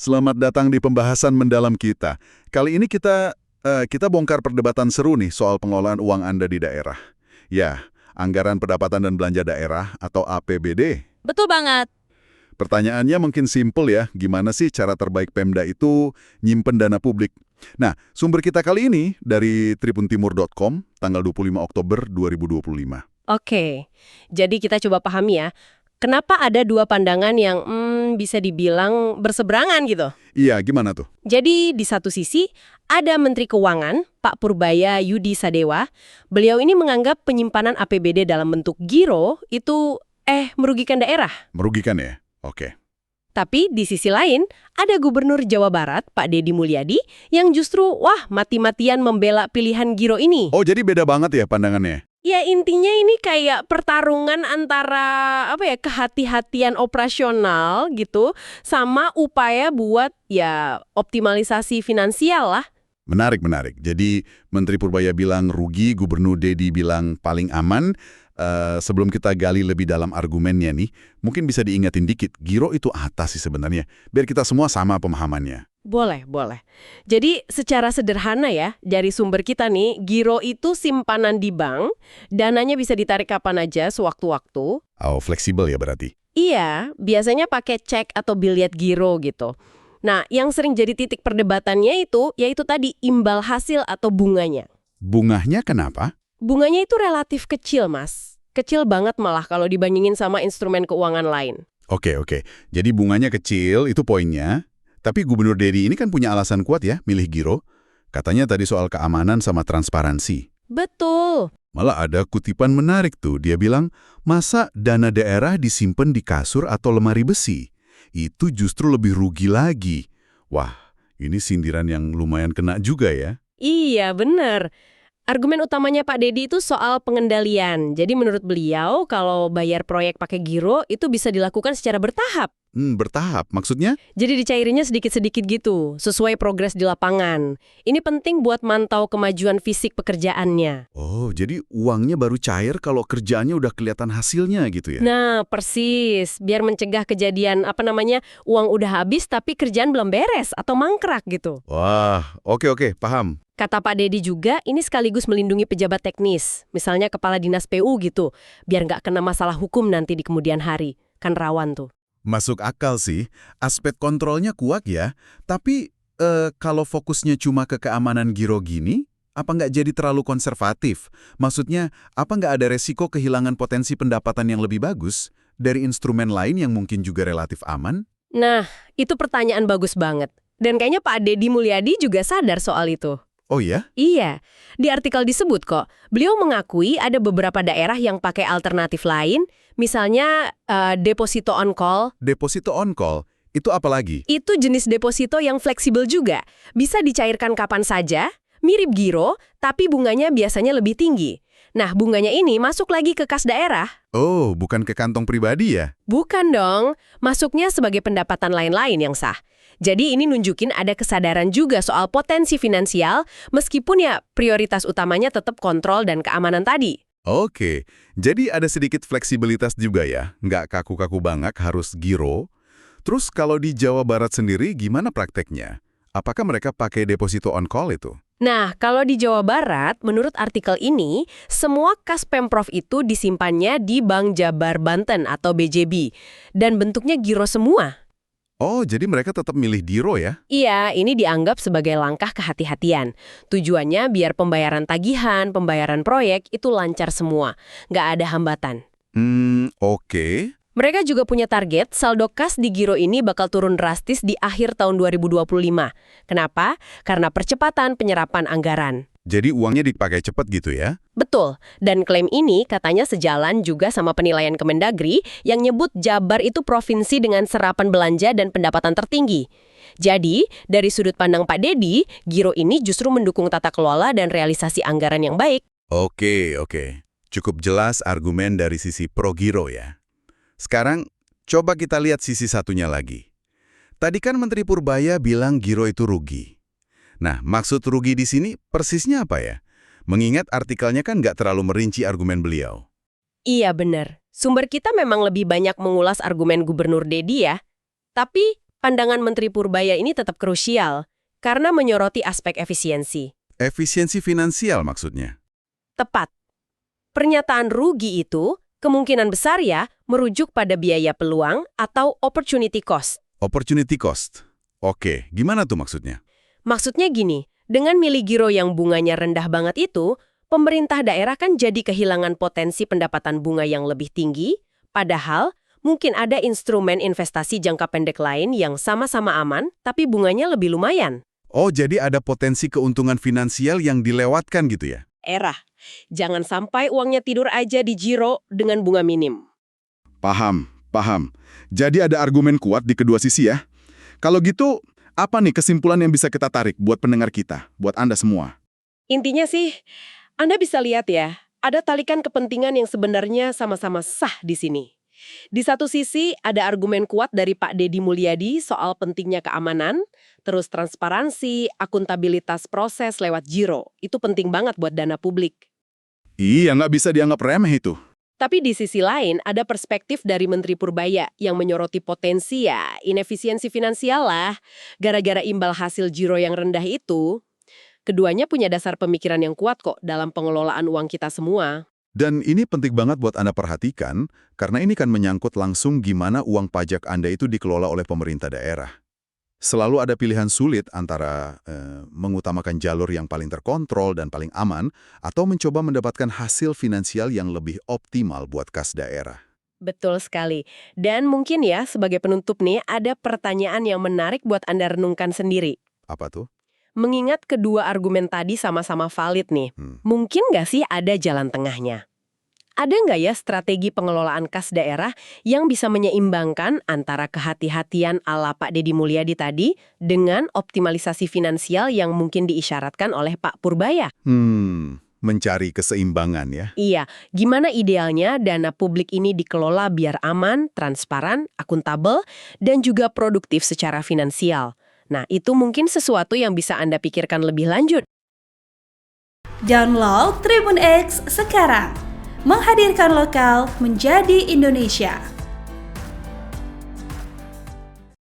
Selamat datang di pembahasan mendalam kita. Kali ini kita bongkar perdebatan seru nih soal pengelolaan uang Anda di daerah. Ya, anggaran pendapatan dan belanja daerah atau APBD. Betul banget. Pertanyaannya mungkin simpel ya, gimana sih cara terbaik Pemda itu nyimpen dana publik? Nah, sumber kita kali ini dari tribuntimur.com, tanggal 25 Oktober 2025. Oke, jadi kita coba pahami ya. Kenapa ada dua pandangan yang bisa dibilang berseberangan gitu? Iya, gimana tuh? Jadi di satu sisi ada Menteri Keuangan, Pak Purbaya Yudi Sadewa. Beliau ini menganggap penyimpanan APBD dalam bentuk giro itu merugikan daerah. Merugikan ya? Oke. Tapi di sisi lain, ada Gubernur Jawa Barat, Pak Deddy Mulyadi, yang justru mati-matian membela pilihan giro ini. Oh, jadi beda banget ya pandangannya? Ya intinya ini kayak pertarungan antara kehati-hatian operasional gitu sama upaya buat optimalisasi finansial lah. Menarik, menarik. Jadi Menteri Purbaya bilang rugi, Gubernur Deddy bilang paling aman. Sebelum kita gali lebih dalam argumennya nih, mungkin bisa diingatin dikit, giro itu atas sih sebenarnya, biar kita semua sama pemahamannya. Boleh, boleh. Jadi secara sederhana ya, dari sumber kita nih, giro itu simpanan di bank, dananya bisa ditarik kapan aja sewaktu-waktu. Oh, fleksibel ya berarti? Iya, biasanya pakai cek atau biliet giro gitu. Nah, yang sering jadi titik perdebatannya yaitu tadi imbal hasil atau bunganya. Bunganya kenapa? Bunganya itu relatif kecil, Mas. Kecil banget malah kalau dibandingin sama instrumen keuangan lain. Oke. Jadi bunganya kecil, itu poinnya. Tapi Gubernur Deddy ini kan punya alasan kuat ya, milih giro. Katanya tadi soal keamanan sama transparansi. Betul. Malah ada kutipan menarik tuh. Dia bilang, masa dana daerah disimpan di kasur atau lemari besi? Itu justru lebih rugi lagi. Wah, ini sindiran yang lumayan kena juga ya. Iya, bener. Argumen utamanya Pak Deddy itu soal pengendalian. Jadi menurut beliau, kalau bayar proyek pakai giro, itu bisa dilakukan secara bertahap. Bertahap, maksudnya? Jadi dicairinnya sedikit-sedikit gitu, sesuai progres di lapangan. Ini penting buat mantau kemajuan fisik pekerjaannya. Oh, jadi uangnya baru cair kalau kerjaannya udah kelihatan hasilnya gitu ya? Nah, persis. Biar mencegah kejadian, uang udah habis tapi kerjaan belum beres atau mangkrak gitu. Wah, oke, paham. Kata Pak Deddy juga, ini sekaligus melindungi pejabat teknis, misalnya kepala dinas PU gitu, biar nggak kena masalah hukum nanti di kemudian hari. Kan rawan tuh. Masuk akal sih, aspek kontrolnya kuat ya. Tapi kalau fokusnya cuma ke keamanan giro gini, apa nggak jadi terlalu konservatif? Maksudnya, apa nggak ada resiko kehilangan potensi pendapatan yang lebih bagus dari instrumen lain yang mungkin juga relatif aman? Nah, itu pertanyaan bagus banget. Dan kayaknya Pak Deddy Mulyadi juga sadar soal itu. Oh ya? Iya, di artikel disebut kok. Beliau mengakui ada beberapa daerah yang pakai alternatif lain, misalnya deposito on call. Deposito on call, itu apa lagi? Itu jenis deposito yang fleksibel juga. Bisa dicairkan kapan saja, mirip giro, tapi bunganya biasanya lebih tinggi. Nah, bunganya ini masuk lagi ke kas daerah. Oh, bukan ke kantong pribadi ya? Bukan dong, masuknya sebagai pendapatan lain-lain yang sah. Jadi ini nunjukin ada kesadaran juga soal potensi finansial, meskipun prioritas utamanya tetap kontrol dan keamanan tadi. Oke, jadi ada sedikit fleksibilitas juga ya, nggak kaku-kaku banget harus giro. Terus kalau di Jawa Barat sendiri gimana prakteknya? Apakah mereka pakai deposito on call itu? Nah, kalau di Jawa Barat, menurut artikel ini, semua kas Pemprov itu disimpannya di Bank Jabar Banten atau BJB, dan bentuknya giro semua. Oh, jadi mereka tetap milih giro ya? Iya, ini dianggap sebagai langkah kehati-hatian. Tujuannya biar pembayaran tagihan, pembayaran proyek itu lancar semua. Nggak ada hambatan. Oke. Mereka juga punya target saldo kas di giro ini bakal turun drastis di akhir tahun 2025. Kenapa? Karena percepatan penyerapan anggaran. Jadi uangnya dipakai cepat gitu ya? Betul, dan klaim ini katanya sejalan juga sama penilaian Kemendagri yang nyebut Jabar itu provinsi dengan serapan belanja dan pendapatan tertinggi. Jadi, dari sudut pandang Pak Deddy, giro ini justru mendukung tata kelola dan realisasi anggaran yang baik. Oke. Cukup jelas argumen dari sisi pro giro ya. Sekarang, coba kita lihat sisi satunya lagi. Tadi kan Menteri Purbaya bilang giro itu rugi. Nah, maksud rugi di sini persisnya apa ya? Mengingat artikelnya kan nggak terlalu merinci argumen beliau. Iya benar. Sumber kita memang lebih banyak mengulas argumen Gubernur Deddy ya. Tapi pandangan Menteri Purbaya ini tetap krusial karena menyoroti aspek efisiensi. Efisiensi finansial maksudnya. Tepat. Pernyataan rugi itu kemungkinan besar ya merujuk pada biaya peluang atau opportunity cost. Opportunity cost. Oke, gimana tuh maksudnya? Maksudnya gini, dengan milih giro yang bunganya rendah banget itu, pemerintah daerah kan jadi kehilangan potensi pendapatan bunga yang lebih tinggi, padahal mungkin ada instrumen investasi jangka pendek lain yang sama-sama aman, tapi bunganya lebih lumayan. Oh, jadi ada potensi keuntungan finansial yang dilewatkan gitu ya? Jangan sampai uangnya tidur aja di giro dengan bunga minim. Paham. Jadi ada argumen kuat di kedua sisi ya. Kalau gitu, apa nih kesimpulan yang bisa kita tarik buat pendengar kita, buat Anda semua? Intinya sih, Anda bisa lihat ya, ada talikan kepentingan yang sebenarnya sama-sama sah di sini. Di satu sisi, ada argumen kuat dari Pak Deddy Mulyadi soal pentingnya keamanan, terus transparansi, akuntabilitas proses lewat giro. Itu penting banget buat dana publik. Iya, nggak bisa dianggap remeh itu. Tapi di sisi lain, ada perspektif dari Menteri Purbaya yang menyoroti potensi ya, inefisiensi finansial lah, gara-gara imbal hasil giro yang rendah itu. Keduanya punya dasar pemikiran yang kuat kok dalam pengelolaan uang kita semua. Dan ini penting banget buat Anda perhatikan, karena ini kan menyangkut langsung gimana uang pajak Anda itu dikelola oleh pemerintah daerah. Selalu ada pilihan sulit antara mengutamakan jalur yang paling terkontrol dan paling aman, atau mencoba mendapatkan hasil finansial yang lebih optimal buat kas daerah. Betul sekali. Dan mungkin ya, sebagai penutup nih, ada pertanyaan yang menarik buat Anda renungkan sendiri. Apa tuh? Mengingat kedua argumen tadi sama-sama valid nih, mungkin nggak sih ada jalan tengahnya? Ada nggak ya strategi pengelolaan kas daerah yang bisa menyeimbangkan antara kehati-hatian ala Pak Deddy Mulyadi tadi dengan optimalisasi finansial yang mungkin diisyaratkan oleh Pak Purbaya? Mencari keseimbangan ya. Iya, gimana idealnya dana publik ini dikelola biar aman, transparan, akuntabel, dan juga produktif secara finansial. Nah, itu mungkin sesuatu yang bisa Anda pikirkan lebih lanjut. Download Tribun X sekarang. Menghadirkan lokal menjadi Indonesia.